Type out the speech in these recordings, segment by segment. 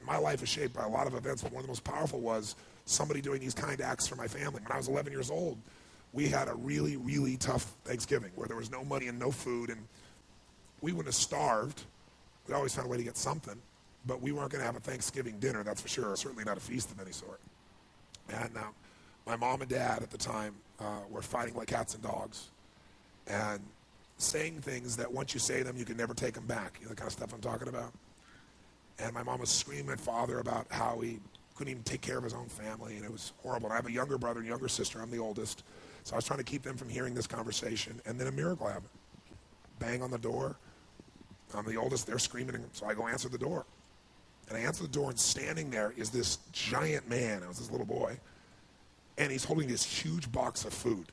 my life is shaped by a lot of events, but one of the most powerful was somebody doing these kind acts for my family. When I was 11 years old, we had a really, really tough Thanksgiving where there was no money and no food, and we wouldn't have starved. We always found a way to get something, but we weren't going to have a Thanksgiving dinner, that's for sure, certainly not a feast of any sort. And my mom and dad at the time were fighting like cats and dogs and saying things that once you say them, you can never take them back, you know, the kind of stuff I'm talking about. And my mom was screaming at father about how he couldn't even take care of his own family, and it was horrible. And I have a younger brother and younger sister. I'm the oldest. So I was trying to keep them from hearing this conversation, and then a miracle happened. Bang on the door. I'm the oldest. They're screaming, so I go answer the door. And I answer the door, and standing there is this giant man. I was this little boy. And he's holding this huge box of food.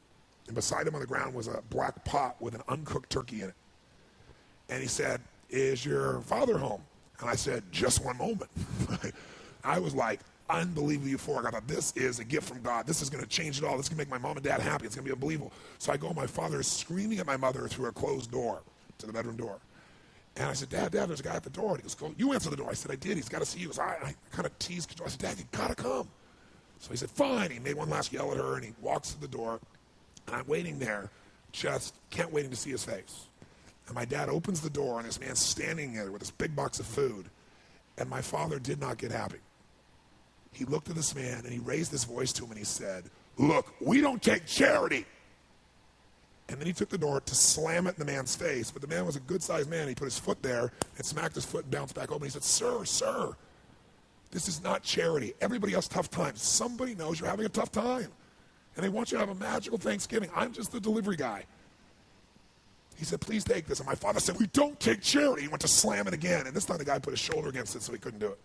And beside him on the ground was a black pot with an uncooked turkey in it. And he said, "Is your father home?" And I said, "Just one moment." I was like unbelievably euphoric. I thought, this is a gift from God. This is going to change it all. This is going to make my mom and dad happy. It's going to be unbelievable. So I go, my father is screaming at my mother through a closed door to the bedroom door. And I said, Dad, there's a guy at the door. And he goes, "Go, you answer the door." I said, "I did. He's got to see you." So I kind of teased control. I said, "Dad, you got to come." So he said, "Fine." He made one last yell at her, and he walks to the door. And I'm waiting there, just can't waiting to see his face. And my dad opens the door, and this man's standing there with this big box of food. And my father did not get happy. He looked at this man, and he raised his voice to him, and he said, "Look, we don't take charity." And then he took the door to slam it in the man's face. But the man was a good-sized man. He put his foot there and smacked his foot and bounced back open. He said, Sir, this is not charity. Everybody has tough times. Somebody knows you're having a tough time. And they want you to have a magical Thanksgiving. I'm just the delivery guy." He said, "Please take this." And my father said, "We don't take charity." He went to slam it again. And this time the guy put his shoulder against it so he couldn't do it.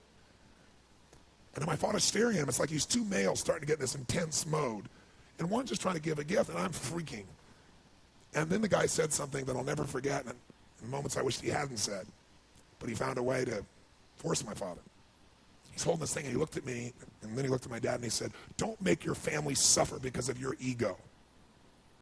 And then my father's staring at him. It's like these two males starting to get in this intense mode. And one just trying to give a gift, and I'm freaking. And then the guy said something that I'll never forget, and in moments I wished he hadn't said. But he found a way to force my father. He's holding this thing, and he looked at me, and then he looked at my dad, and he said, "Don't make your family suffer because of your ego."